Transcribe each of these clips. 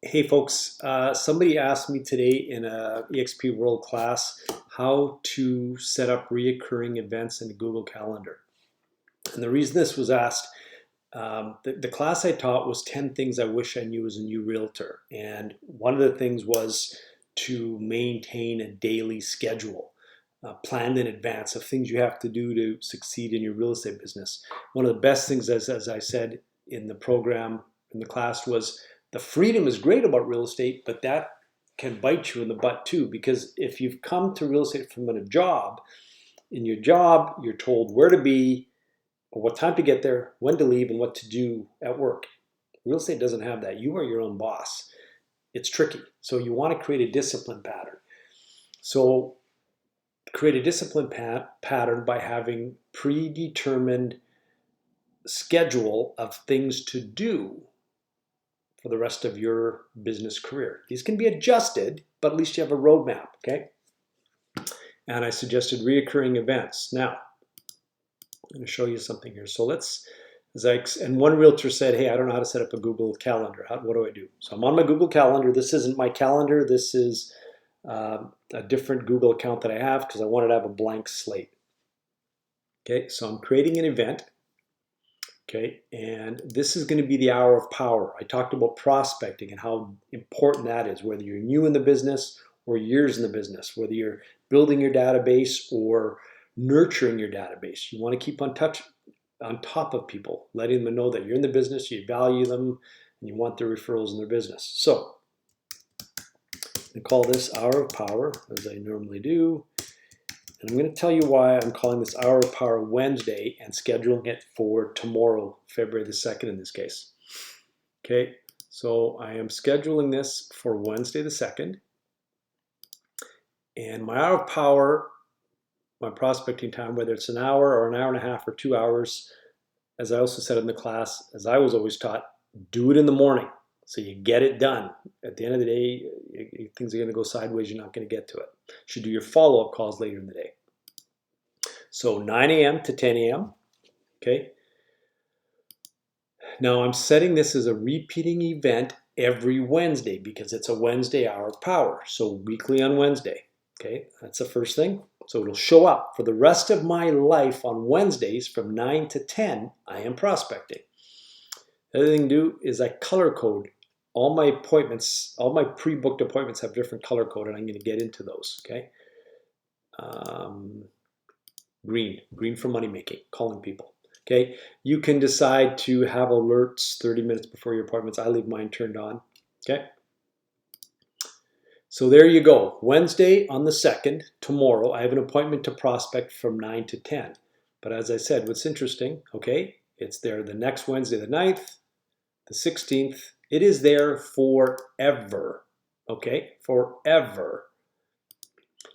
Hey folks, somebody asked me today in a EXP World class how to set up reoccurring events in Google Calendar. And the reason this was asked, the class I taught was 10 things I wish I knew as a new realtor. And one of the things was to maintain a daily schedule, planned in advance of things you have to do to succeed in your real estate business. One of the best things, as I said in the program, in the class, was the freedom is great about real estate, but that can bite you in the butt too, because if you've come to real estate from a job, in your job, you're told where to be, what time to get there, when to leave, and what to do at work. Real estate doesn't have that. You are your own boss. It's tricky. So you want to create a discipline pattern. So create a discipline pattern by having predetermined schedule of things to do for the rest of your business career. These can be adjusted, but at least you have a roadmap, okay? And I suggested reoccurring events. Now, I'm going to show you something here. So and one realtor said, hey, I don't know how to set up a Google Calendar. What do I do? So I'm on my Google Calendar. This isn't my calendar. This is a different Google account that I have because I wanted to have a blank slate. Okay, so I'm creating an event. Okay, and this is going to be the hour of power. I talked about prospecting and how important that is, whether you're new in the business or years in the business, whether you're building your database or nurturing your database. You want to keep on top of people, letting them know that you're in the business, you value them, and you want their referrals in their business. So I call this hour of power, as I normally do. And I'm going to tell you why I'm calling this Hour of Power Wednesday and scheduling it for tomorrow, February the 2nd in this case. Okay, so I am scheduling this for Wednesday the 2nd. And my Hour of Power, my prospecting time, whether it's an hour or an hour and a half or 2 hours, as I also said in the class, as I was always taught, do it in the morning so you get it done. At the end of the day, things are going to go sideways, you're not going to get to it. You should do your follow-up calls later in the day. So 9 a.m. to 10 a.m. Okay. Now I'm setting this as a repeating event every Wednesday because it's a Wednesday hour of power. So weekly on Wednesday. Okay, that's the first thing. So it'll show up for the rest of my life on Wednesdays from 9 to 10. I am prospecting. The other thing to do is I color code all my appointments. All my pre-booked appointments have different color code, and I'm going to get into those. Okay. Green for money making, calling people. Okay, you can decide to have alerts 30 minutes before your appointments. I leave mine turned on. Okay, so there you go. Wednesday on the 2nd, tomorrow, I have an appointment to prospect from 9 to 10. But as I said, what's interesting, okay, it's there the next Wednesday, the 9th, the 16th. It is there forever. Okay, forever.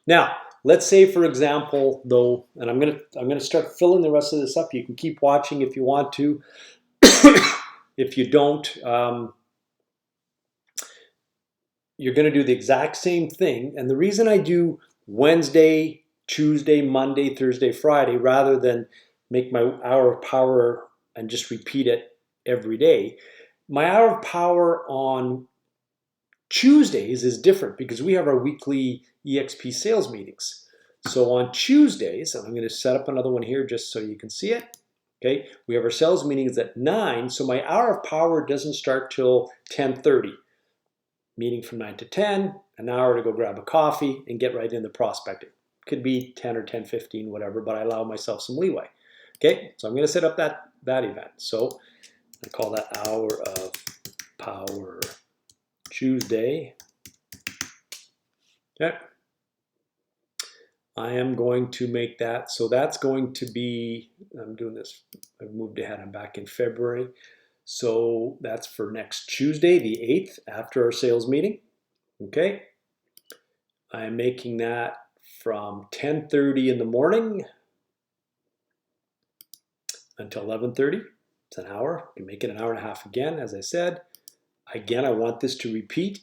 Now, let's say, for example, though, and I'm gonna start filling the rest of this up. You can keep watching if you want to. If you don't, you're going to do the exact same thing. And the reason I do Wednesday, Tuesday, Monday, Thursday, Friday, rather than make my hour of power and just repeat it every day, my hour of power on Tuesdays is different because we have our weekly EXP sales meetings. So on Tuesdays, and I'm going to set up another one here just so you can see it. Okay, we have our sales meetings at 9, so my hour of power doesn't start till 10:30. Meeting from 9 to 10, an hour to go grab a coffee and get right into prospecting. Could be 10 or 10:15, whatever, but I allow myself some leeway. Okay, so I'm going to set up that event. So I call that Hour of Power Tuesday. Okay. I am going to make that, so that's going to be, I'm doing this, I've moved ahead, I'm back in February. So that's for next Tuesday, the 8th, after our sales meeting. Okay. I'm making that from 10:30 in the morning until 11:30. It's an hour. You can make it an hour and a half again, as I said. Again, I want this to repeat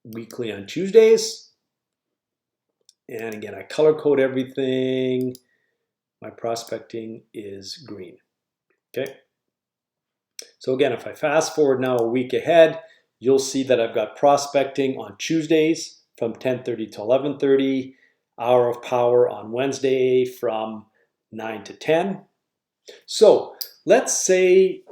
weekly on Tuesdays. And again, I color code everything. My prospecting is green. Okay. So again, if I fast forward now a week ahead, you'll see that I've got prospecting on Tuesdays from 10:30 to 11:30, hour of power on Wednesday from 9 to 10. So let's say,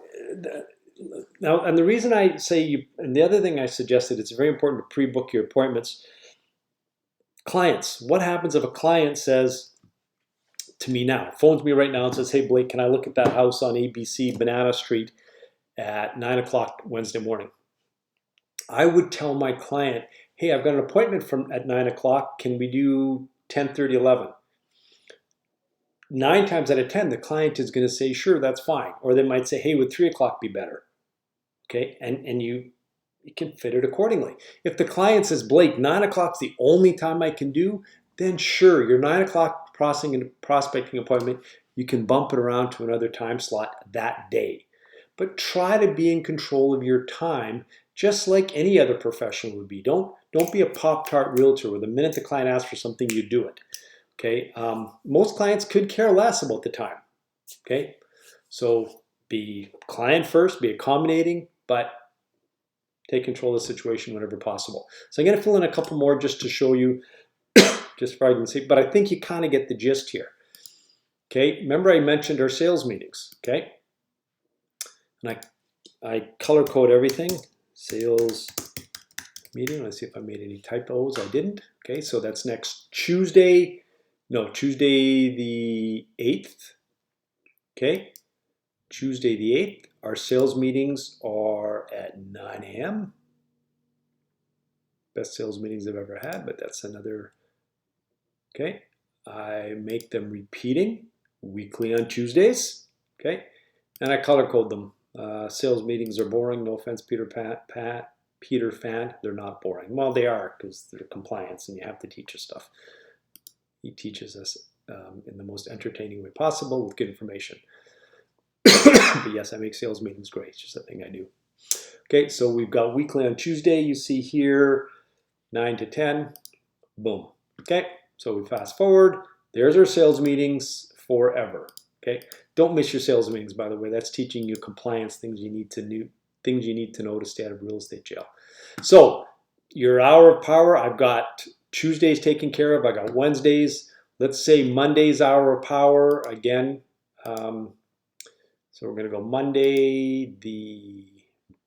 now, and the reason I say you, and the other thing I suggested, it's very important to pre-book your appointments. Clients, what happens if a client says to me now, phones me right now and says, hey Blake, can I look at that house on ABC Banana Street at 9 o'clock Wednesday morning? I would tell my client, hey, I've got an appointment at 9 o'clock. Can we do 10:30, 11? 9 times out of 10, the client is going to say, sure, that's fine. Or they might say, hey, would 3 o'clock be better? Okay, and you can fit it accordingly. If the client says, Blake, 9 o'clock's the only time I can do, then sure, your 9 o'clock prospecting appointment, you can bump it around to another time slot that day. But try to be in control of your time, just like any other professional would be. Don't be a Pop-Tart realtor where the minute the client asks for something, you do it. Okay, most clients could care less about the time. Okay, so be client first, be accommodating, but take control of the situation whenever possible. So I'm going to fill in a couple more just to show you, just for argument's sake, but I think you kind of get the gist here. Okay, remember I mentioned our sales meetings. Okay, and I color code everything. Sales meeting. Let's see if I made any typos. I didn't. Okay, so that's next Tuesday. No, Tuesday the 8th. Okay, Tuesday the 8th. Our sales meetings are at 9 a.m. Best sales meetings I've ever had, but that's another. Okay, I make them repeating weekly on Tuesdays. Okay, and I color code them. Sales meetings are boring. No offense, Peter Fan. They're not boring. Well, they are because they're compliance and you have to teach us stuff. He teaches us in the most entertaining way possible with good information. But yes, I make sales meetings great. It's just a thing I do. Okay, so we've got weekly on Tuesday. You see here, 9 to 10. Boom. Okay, so we fast forward. There's our sales meetings forever. Okay, don't miss your sales meetings, by the way. That's teaching you compliance, things you need to know to stay out of real estate jail. So your hour of power, I've got Tuesdays taken care of. I got Wednesdays. Let's say Monday's hour of power again. So we're going to go Monday the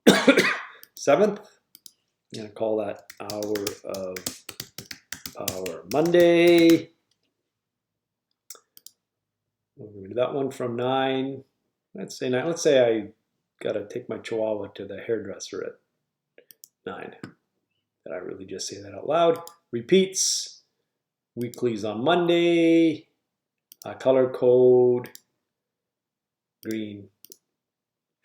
7th. I'm going to call that hour of power Monday. We're going to do that one from 9. Let's say 9. Let's say I got to take my chihuahua to the hairdresser at 9. Did I really just say that out loud? Repeats. Weeklies on Monday. Color code. Green.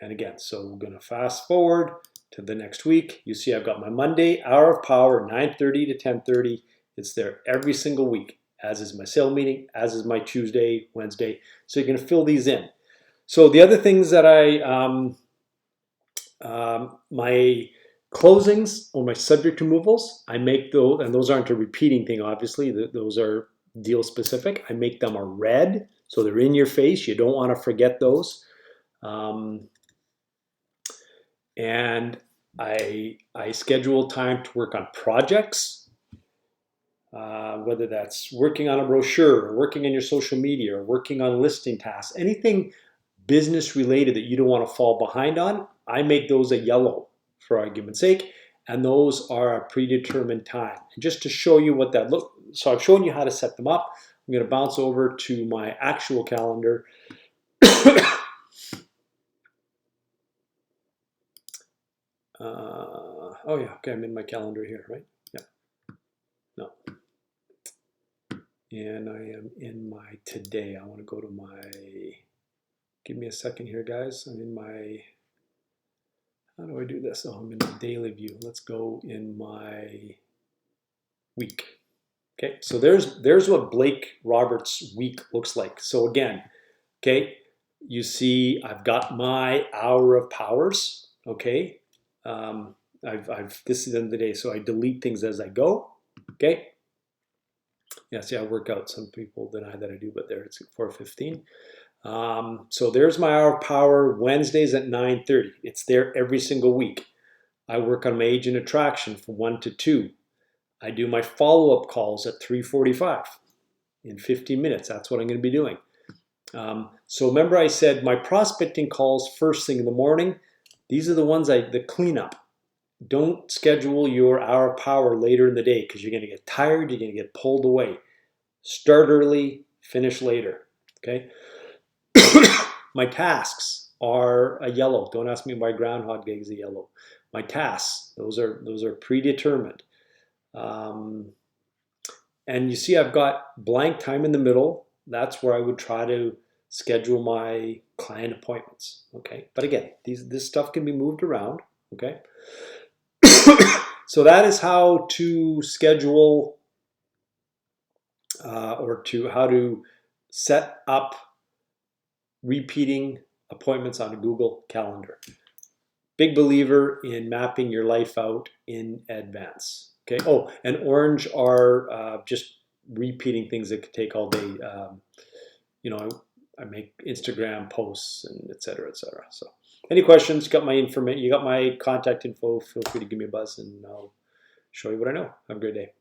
And again, so we're going to fast forward to the next week. You see I've got my Monday hour of power, 9:30 to 10:30. It's there every single week, as is my sale meeting, as is my Tuesday, Wednesday. So you're going to fill these in. So the other things that my closings or my subject removals, I make those, and those aren't a repeating thing, obviously. Those are deal specific. I make them a red, so they're in your face. You don't want to forget those. And I schedule time to work on projects, whether that's working on a brochure, or working on your social media, or working on listing tasks, anything business related that you don't want to fall behind on. I make those a yellow for argument's sake, and those are a predetermined time. And just to show you what that looks, so I've shown you how to set them up. I'm going to bounce over to my actual calendar. Oh yeah, okay, I'm in my calendar here, right? Yeah. No. And I am in my today. I want to go to my, give me a second here, guys. I'm in my, how do I do this? Oh, I'm in the daily view. Let's go in my week. Okay, so there's what Blake Roberts' week looks like. So again, okay, you see I've got my hour of powers, okay? This is the end of the day, so I delete things as I go, okay? Yeah, see, I work out. Some people deny that I do, but there it's at 4:15. So there's my hour of power, Wednesdays at 9:30. It's there every single week. I work on my agent attraction from 1 to 2. I do my follow-up calls at 3:45 in 15 minutes. That's what I'm going to be doing. So remember I said my prospecting calls first thing in the morning. These are the ones the cleanup. Don't schedule your hour of power later in the day because you're going to get tired, you're going to get pulled away. Start early, finish later, okay? My tasks are a yellow. Don't ask me why Groundhog Day is a yellow. My tasks, those are predetermined. And you see I've got blank time in the middle. That's where I would try to schedule my client appointments, okay? But again, this stuff can be moved around, okay? So that is how to schedule or how to set up repeating appointments on a Google Calendar. Big believer in mapping your life out in advance. Okay. Oh, and orange are just repeating things that could take all day. You know, I make Instagram posts and et cetera, et cetera. So any questions, you got my information, you got my contact info, feel free to give me a buzz and I'll show you what I know. Have a great day.